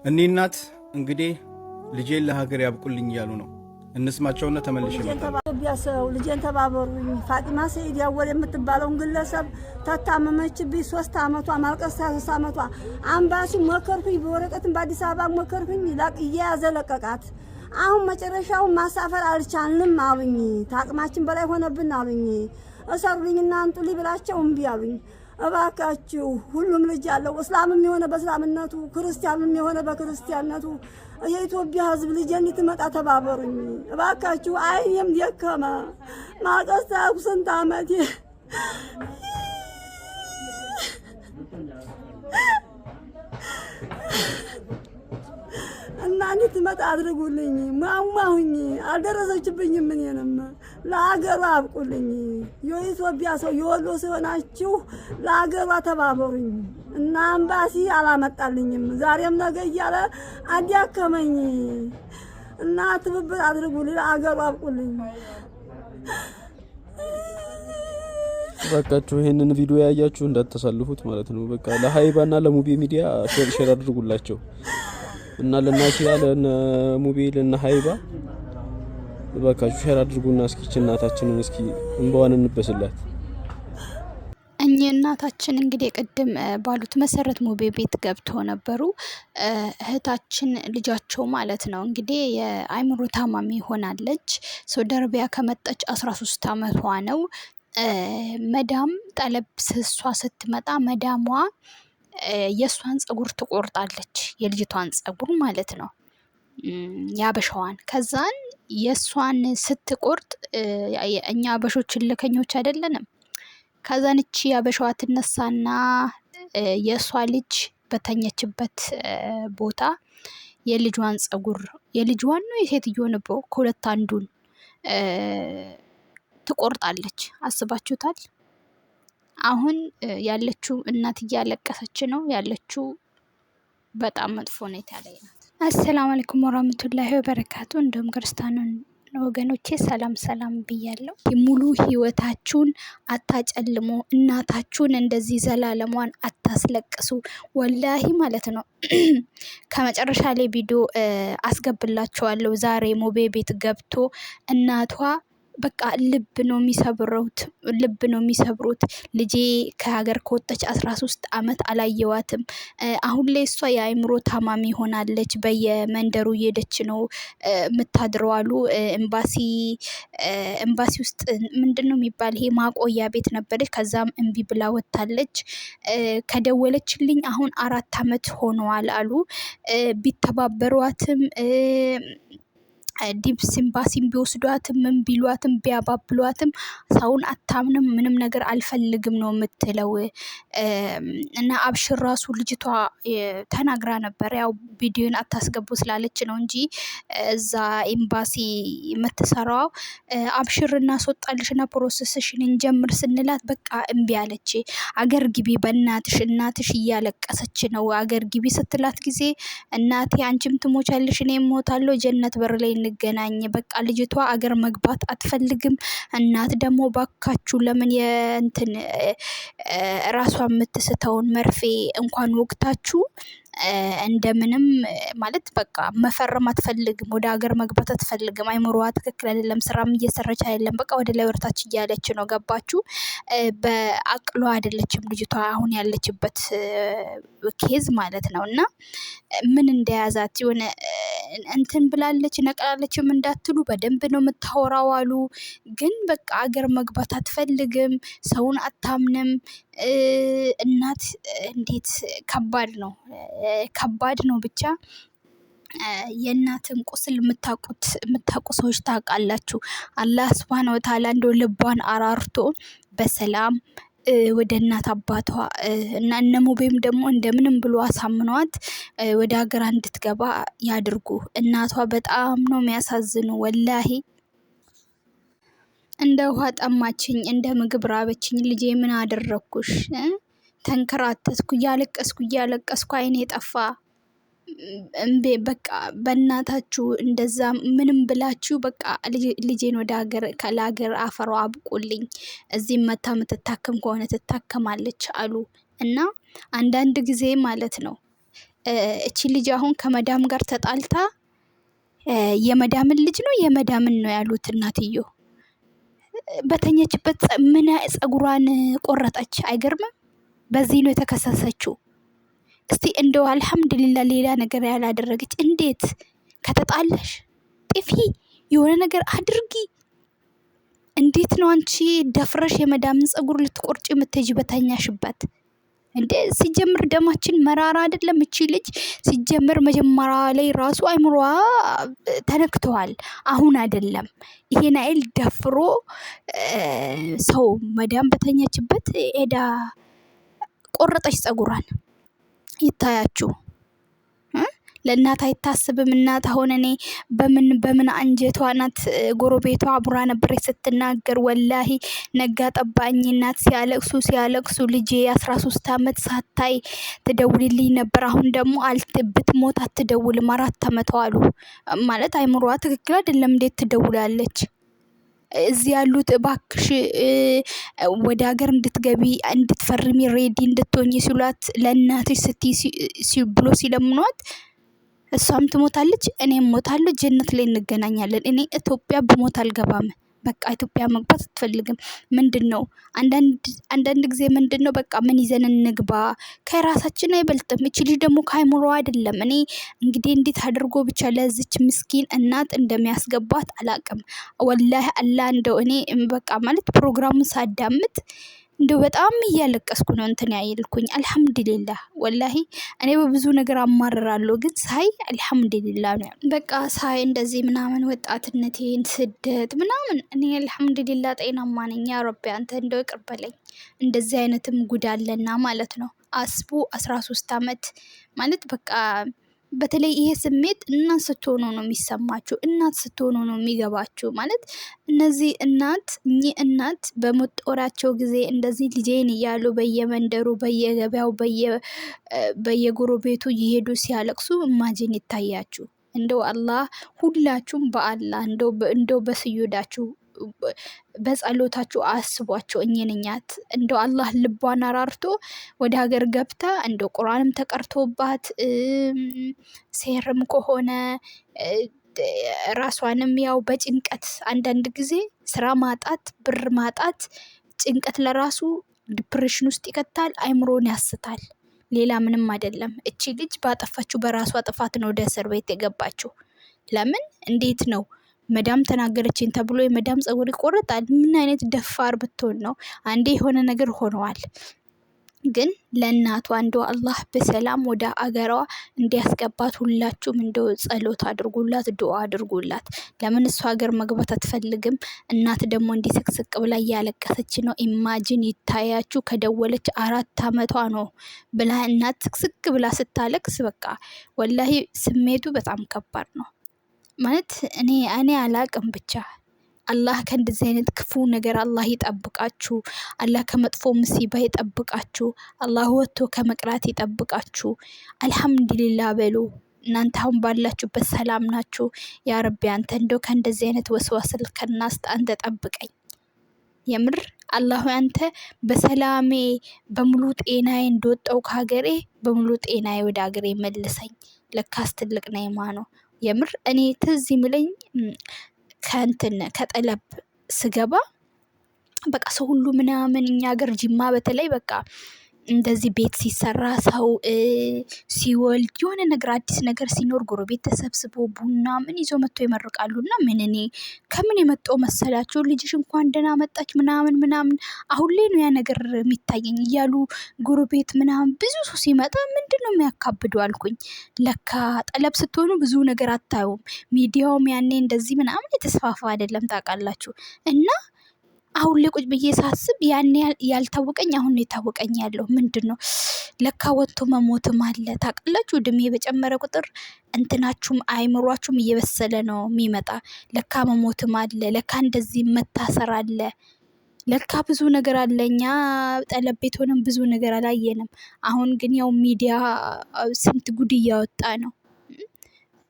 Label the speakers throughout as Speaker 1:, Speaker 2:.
Speaker 1: እኔ እናት እንግዲህ ልጄን ለሀገር ያብቁልኝ እያሉ ነው። እንስማቸውና ተመልሼ
Speaker 2: እመጣለሁ። ልጄን ተባበሩኝ። ፋጢማ ሰይድ ያወል የምትባለውን ግለሰብ ተታመመችብኝ 3 ዓመቷ ማልቀስ 3 ዓመቷ አምባሲ ሞከርኩኝ፣ በወረቀትም በአዲስ አበባ ሞከርኩኝ። እየያዘ ለቀቃት። አሁን መጨረሻው ማሳፈር አልቻልንም አሉኝ። ታቅማችን በላይ ሆነብን አሉኝ። እሰሩልኝና አንጡልኝ ብላቸው እምቢ አሉኝ። እባካችሁ ሁሉም ልጅ ያለው እስላምም የሆነ በእስላምነቱ ክርስቲያንም የሆነ በክርስቲያንነቱ የኢትዮጵያ ሕዝብ ልጅ እንድትመጣ ተባበሩኝ እባካችሁ። አይኔም ደከመ ማቀስ ስንት ዓመቴ እና እንድትመጣ አድርጉልኝ። ማማሁኝ አልደረሰችብኝም። እኔንም ለአገሯ አብቁልኝ። የኢትዮጵያ ሰው የወሎ ሲሆናችሁ ለአገሯ ተባበሩኝ። እና አምባሲ አላመጣልኝም ዛሬም ነገ እያለ አዲያከመኝ። እና ትብብር አድርጉልኝ፣ ለአገሯ አብቁልኝ።
Speaker 3: በቃችሁ ይሄንን ቪዲዮ ያያችሁ እንዳትተሳልፉት ማለት ነው። በቃ ለሃይባና ለሙቤ ሚዲያ ሼር አድርጉላቸው እና ለናሲያ ለሙቤ ለሃይባ በቃችሁ ሼር አድርጉና እስኪ እናታችንን እስኪ እንባዋን እንበስላት።
Speaker 4: እኚህ እናታችን እንግዲህ ቅድም ባሉት መሰረት ሙቤ ቤት ገብተው ነበሩ። እህታችን ልጃቸው ማለት ነው እንግዲህ የአይምሮ ታማሚ ሆናለች። ሳውዲ አረቢያ ከመጣች 13 ዓመቷ ነው። መዳም ጠለብ እሷ ስትመጣ መዳሟ የእሷን ጸጉር ትቆርጣለች፣ የልጅቷን ጸጉር ማለት ነው ያበሻዋን። ከዛን የእሷን ስትቆርጥ እኛ አበሾች ልከኞች አይደለንም። ከዛን እቺ ያበሻዋ ትነሳና የእሷ ልጅ በተኘችበት ቦታ የልጇን ጸጉር የልጇን ነው የሴትዮን ከሁለት አንዱን ትቆርጣለች። አስባችሁታል? አሁን ያለችው እናት እያለቀሰች ነው ያለችው። በጣም መጥፎ ሁኔታ ላይ ናት። አሰላሙ አለይኩም ወራህመቱላሂ ወበረካቱ። እንደውም ክርስቲያኑን ወገኖቼ ሰላም ብያለሁ። ሙሉ ህይወታችሁን አታጨልሙ። እናታችሁን እንደዚህ ዘላለሟን አታስለቅሱ። ወላሂ ማለት ነው። ከመጨረሻ ላይ ቪዲዮ አስገብላችኋለሁ። ዛሬ ሙቤ ቤት ገብቶ እናቷ በቃ ልብ ነው የሚሰብሩት። ልጄ ከሀገር ከወጣች 13 ዓመት አላየዋትም። አሁን ላይ እሷ የአእምሮ ታማሚ ሆናለች። በየመንደሩ እየሄደች ነው የምታድረው አሉ። ኤምባሲ ውስጥ ምንድነው የሚባል ይሄ ማቆያ ቤት ነበረች። ከዛም እምቢ ብላ ወጥታለች። ከደወለችልኝ አሁን 4 ዓመት ሆነዋል አሉ። ቢተባበሯትም ዲፕስ ኤምባሲም ቢወስዷትም ምን ቢሏትም ቢያባብሏትም ሰውን አታምንም። ምንም ነገር አልፈልግም ነው የምትለው። እና አብሽር ራሱ ልጅቷ ተናግራ ነበር። ያው ቪዲዮን አታስገቡ ስላለች ነው እንጂ እዛ ኤምባሲ የምትሰራው አብሽር እናስወጣልሽና ፕሮሰስሽን እንጀምር ስንላት በቃ እምቢ አለች። አገር ግቢ በእናትሽ፣ እናትሽ እያለቀሰች ነው። አገር ግቢ ስትላት ጊዜ እናቴ አንቺም ትሞቻለሽ እኔም እሞታለሁ ጀነት በር ላይ እንገናኝ። በቃ ልጅቷ አገር መግባት አትፈልግም። እናት ደግሞ ባካችሁ ለምን የእንትን ራሷ የምትስተውን መርፌ እንኳን ወቅታችሁ እንደምንም ማለት በቃ መፈረም አትፈልግም። ወደ ሀገር መግባት አትፈልግም። አይምሮዋ ትክክል አይደለም። ስራም እየሰራች አይደለም። በቃ ወደ ላይ ወርታች እያለች ነው። ገባችሁ? በአቅሏ አይደለችም ልጅቷ አሁን ያለችበት ኬዝ ማለት ነው። እና ምን እንደያዛት የሆነ እንትን ብላለች ነቀላለችም እንዳትሉ በደንብ ነው የምታወራው አሉ። ግን በቃ አገር መግባት አትፈልግም። ሰውን አታምንም። እናት እንዴት ከባድ ነው። ብቻ የእናትን ቁስል የምታውቁ ሰዎች ታውቃላችሁ። አላህ ሱብሃነሁ ወተዓላ እንደው ልቧን አራርቶ በሰላም ወደ እናት አባቷ እና እነ ሙቤም ደግሞ እንደምንም ብሎ አሳምኗት ወደ ሀገር እንድትገባ ያድርጉ። እናቷ በጣም ነው የሚያሳዝኑ ወላሂ። እንደ ውሃ ጠማችኝ፣ እንደ ምግብ ራበችኝ፣ ልጄ ምን አደረኩሽ? ተንከራተትኩ፣ እያለቀስኩ አይኔ ጠፋ። በቃ በእናታችሁ እንደዛ ምንም ብላችሁ በቃ ልጄን ወደ ለሀገር አፈሯ አብቁልኝ። እዚህም መታ የምትታከም ከሆነ ትታከማለች አሉ። እና አንዳንድ ጊዜ ማለት ነው እቺ ልጅ አሁን ከመዳም ጋር ተጣልታ የመዳምን ልጅ ነው የመዳምን ነው ያሉት እናትዮ በተኛችበት ምን ጸጉሯን ቆረጠች። አይገርምም? በዚህ ነው የተከሰሰችው። እስቲ እንደው አልሐምዱሊላህ ሌላ ነገር ያላደረገች። እንዴት ከተጣለሽ ጥፊ የሆነ ነገር አድርጊ። እንዴት ነው አንቺ ደፍረሽ የመዳምን ጸጉር ልትቆርጭ የምትሄጂ በተኛሽበት? እንዴ ሲጀምር ደማችን መራራ አይደለም። እቺ ልጅ ሲጀምር መጀመሪያ ላይ ራሱ አይምሯ ተነክተዋል። አሁን አይደለም። ይሄን አይል ደፍሮ ሰው መዳም በተኛችበት ሄዳ ቆረጠች ጸጉሯን። ይታያችሁ። ለእናት አይታስብም። እናት አሁን እኔ በምን አንጀቷ ናት ጎረቤቷ አብራ ነበረች ስትናገር። ወላሂ ነጋ ጠባኝ እናት ሲያለቅሱ ልጄ 13 ዓመት ሳታይ ትደውልልኝ ነበር። አሁን ደግሞ ብትሞት አትደውልም 4 ዓመቷ አሉ። ማለት አይምሯ ትክክል አይደለም። እንዴት ትደውላለች? እዚህ ያሉት እባክሽ ወደ ሀገር እንድትገቢ እንድትፈርሚ ሬዲ እንድትሆኚ ሲሏት ለእናትሽ ብሎ ሲለምኗት እሷም ትሞታለች፣ እኔም ሞታለሁ፣ ጀነት ላይ እንገናኛለን። እኔ ኢትዮጵያ ብሞት አልገባም። በቃ ኢትዮጵያ መግባት አትፈልግም። ምንድነው አንዳንድ ጊዜ ምንድነው በቃ ምን ይዘን እንግባ? ከራሳችን አይበልጥም። እቺ ልጅ ደግሞ ከአይምሮ አይደለም። እኔ እንግዲህ እንዴት አድርጎ ብቻ ለዚች ምስኪን እናት እንደሚያስገባት አላቅም። ወላሂ አላህ እንደው እኔ በቃ ማለት ፕሮግራሙን ሳዳምጥ እንደው በጣም እያለቀስኩ ነው እንትን ያይልኩኝ። አልሐምዱሊላህ ወላሂ እኔ በብዙ ነገር አማርራለሁ፣ ግን ሳይ አልሐምዱሊላህ ነው። በቃ ሳይ እንደዚህ ምናምን ወጣትነቴን ስደት ምናምን እኔ አልሐምዱሊላህ ጤናማ ነኝ። ያ ረቢ አንተ እንደው ይቅር በለኝ። እንደዚህ አይነትም ጉድ አለና ማለት ነው። አስቡ 13 ዓመት ማለት በቃ በተለይ ይሄ ስሜት እናት ስትሆኑ ነው የሚሰማችሁ። እናት ስትሆኑ ነው የሚገባችሁ። ማለት እነዚህ እናት በመጦራቸው ጊዜ እንደዚህ ልጄን እያሉ በየመንደሩ በየገበያው በየጎረቤቱ እየሄዱ ሲያለቅሱ ኢማጂን ይታያችሁ። እንደው አላህ ሁላችሁም በአላህ እንደው በስዩዳችሁ በጸሎታችሁ አስቧቸው። እኝንኛት እንደው አላህ ልቧን አራርቶ ወደ ሀገር ገብታ እንደው ቁርአንም ተቀርቶባት ሴርም ከሆነ ራሷንም ያው በጭንቀት አንዳንድ ጊዜ ስራ ማጣት ብር ማጣት ጭንቀት ለራሱ ዲፕሬሽን ውስጥ ይከታል፣ አይምሮን ያስታል። ሌላ ምንም አይደለም። እቺ ልጅ ባጠፋችው በራሷ ጥፋት ነው ወደ እስር ቤት የገባችው። ለምን እንዴት ነው መዳም ተናገረችኝ ተብሎ የመዳም ጸጉር ይቆረጣል? ምን አይነት ደፋር ብትሆን ነው? አንዴ የሆነ ነገር ሆነዋል። ግን ለእናቷ እንደው አላህ በሰላም ወደ አገሯ እንዲያስገባት ሁላችሁም እንደው ጸሎት አድርጉላት፣ ዱአ አድርጉላት። ለምን እሷ ሀገር መግባት አትፈልግም። እናት ደግሞ እንዲህ ስቅስቅ ብላ እያለቀሰች ነው። ኢማጂን ይታያችሁ። ከደወለች 4 ዓመቷ ነው ብላ እናት ስቅስቅ ብላ ስታለቅስ በቃ ወላሂ ስሜቱ በጣም ከባድ ነው። ማለት እኔ አላቅም። ብቻ አላህ ከእንደዚህ አይነት ክፉ ነገር አላህ ይጠብቃችሁ። አላህ ከመጥፎ ሙሲባ ይጠብቃችሁ። አላህ ወጥቶ ከመቅራት ይጠብቃችሁ። አልሐምዱሊላህ በሉ። እናንተ አሁን ባላችሁበት ሰላም ናችሁ። ያ ረቢ አንተ እንደው ከእንደዚህ አይነት ወስዋስል ከናስት አንተ ጠብቀኝ። የምር አላህ አንተ በሰላሜ በሙሉ ጤናዬ እንደወጣው ከሀገሬ በሙሉ ጤናዬ ወደ ሀገሬ መልሰኝ። ለካስ ትልቅ ነይማ ነው። የምር እኔ ትዝ ይምለኝ ከጠለብ ስገባ በቃ ሰው ሁሉ ምናምን እኛ ሀገር ጅማ በተለይ በቃ እንደዚህ ቤት ሲሰራ ሰው ሲወልድ የሆነ ነገር አዲስ ነገር ሲኖር ጎረቤት ተሰብስቦ ቡና ምን ይዞ መጥቶ ይመርቃሉ። እና ምን እኔ ከምን የመጣው መሰላችሁ ልጅሽ እንኳን ደህና መጣች ምናምን። አሁን ላይ ነው ያ ነገር የሚታየኝ እያሉ ጎረቤት ምናምን ብዙ ሰው ሲመጣ ምንድን ነው የሚያካብዱ አልኩኝ። ለካ ጠለብ ስትሆኑ ብዙ ነገር አታዩም። ሚዲያውም ያኔ እንደዚህ ምናምን የተስፋፋ አይደለም ታውቃላችሁ። እና አሁን ላይ ቁጭ ብዬ ሳስብ ያኔ ያልታወቀኝ አሁን ነው የታወቀኝ ያለው ምንድን ነው ለካ ወጥቶ መሞትም አለ። ታውቃላችሁ እድሜ በጨመረ ቁጥር እንትናችሁም አይምሯችሁም እየበሰለ ነው የሚመጣ። ለካ መሞትም አለ፣ ለካ እንደዚህ መታሰር አለ፣ ለካ ብዙ ነገር አለ። እኛ ጠለብ ቤት ሆነን ብዙ ነገር አላየንም። አሁን ግን ያው ሚዲያ ስንት ጉድ እያወጣ ነው።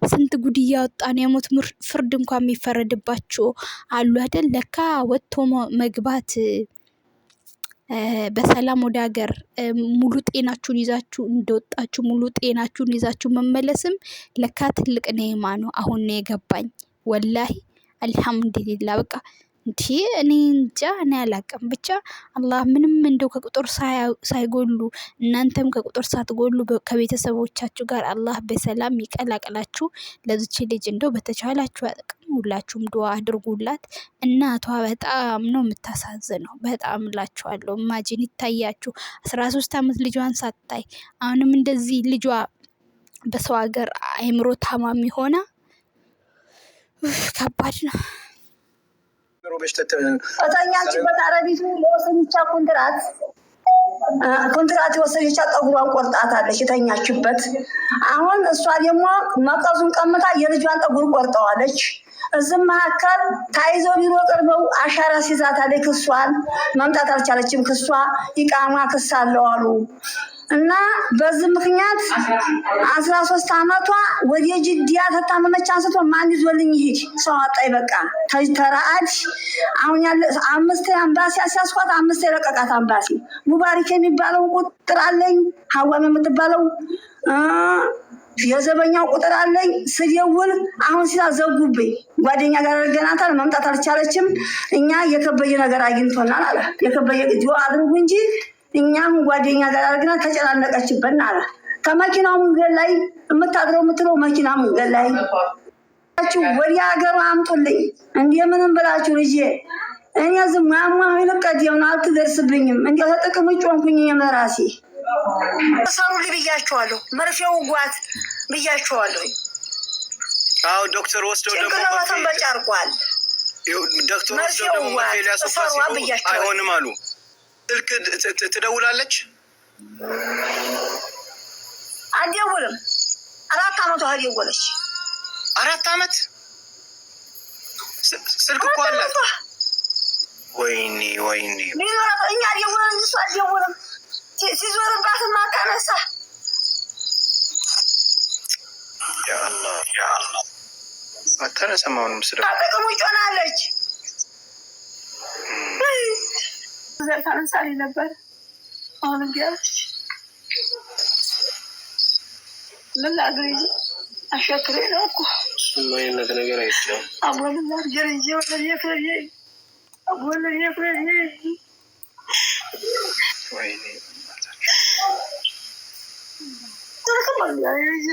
Speaker 4: ስንት ጉድ እያወጣ ነው። የሞት ፍርድ እንኳን የሚፈረድባቸው አሉ አይደል? ለካ ወጥቶ መግባት በሰላም ወደ ሀገር ሙሉ ጤናችሁን ይዛችሁ እንደወጣችሁ ሙሉ ጤናችሁን ይዛችሁ መመለስም ለካ ትልቅ ኔማ ነው። አሁን ነው የገባኝ ወላሂ አልሐምዱሊላህ። በቃ እንዴ እኔ እንጃ እኔ አላቅም። ብቻ አላህ ምንም እንደው ከቁጥር ሳይጎሉ እናንተም ከቁጥር ሳትጎሉ ከቤተሰቦቻችሁ ጋር አላህ በሰላም ይቀላቅላችሁ። ለዚች ልጅ እንደው በተቻላችሁ አቅም ሁላችሁም ዱአ አድርጉላት። እናቷ በጣም ነው የምታሳዝነው። በጣም እላችኋለሁ። ማጂን ይታያችሁ 13 ዓመት ልጇን ሳታይ አሁንም እንደዚህ ልጇ በሰው ሀገር አይምሮ ታማሚ ሆና ከባድ ነው።
Speaker 2: እተኛችበት አረቢቱ ለወሰንቻ ኮንትራት የወሰነቻ ጠጉሯን ቆርጣታለች። የተኛችበት አሁን እሷ ደግሞ መቀዙን ቀምታ የልጇን ጠጉር ቆርጠዋለች። እዚህ መካከል ታይዘው ቢሮ ቀርበው አሻራ ሲዛታለች። ክሷን መምጣት አልቻለችም። ክሷ ይቃማ ክስ አለው አሉ እና በዚህ ምክንያት 13 ዓመቷ ወደ ጅዲያ ተታመመች። አንስቶ ማን ይዞልኝ ይሄድ ሰው አጣይ። በቃ ተራአድ አሁን ያለ 5 አምባሲ አሳስኳት 5 የለቀቃት አምባሲ ሙባሪክ የሚባለው ቁጥር አለኝ። ሀዋም የምትባለው የዘበኛው ቁጥር አለኝ። ስደውል አሁን ሲያዘጉብኝ ጓደኛ ጋር አድርገናታል። መምጣት አልቻለችም። እኛ የከበየ ነገር አግኝቶናል አለ። የከበየ ዲዮ አድርጉ እንጂ እኛም ጓደኛ ጋር አድርገና ተጨናነቀችብን አለ። ከመኪናው መንገድ ላይ የምታድረው የምትለው መኪና መንገድ ላይ ወዲ ሀገሩ አምጡልኝ እንደምንም ብላችሁ ልጄ እኔ ዝም ማማ ይልቀደም አትደርስብኝም። እንደው ተጥቅም ጮንኩኝ የመራሲ ሰሩ ልብያቸዋለሁ። መርፌው ጓት ብያቸዋለሁ።
Speaker 5: አው ዶክተር ወስደው ደግሞ
Speaker 2: በጫርቋል።
Speaker 5: ዶክተር ወስደው ደግሞ መፌሊያ ሶፋሲ አይሆንም አሉ። ስልክ ትደውላለች
Speaker 2: አደውልም 4 ዓመቷ ደወለች።
Speaker 5: 4 ዓመት ስልክ እኮ አላት። ወይኔ
Speaker 2: ቢኖር እኛ ደውለን እሷ አደውልም ሲዞርባት ማታነሳ
Speaker 5: ያ አላህ አታነሳማውን ምስል
Speaker 2: አጠቅሙ ጮናለች። ታነሳልኝ ነበር። አሁን እንዲያለች ምን ላድርግ አሸክሬ ነው እኮ
Speaker 5: እሱማ አይነት ነገር አይቻልም።
Speaker 2: አቦልና ጀርጄ ወለየፍሬ
Speaker 5: ወይኔ
Speaker 2: ተከማል ያይዜ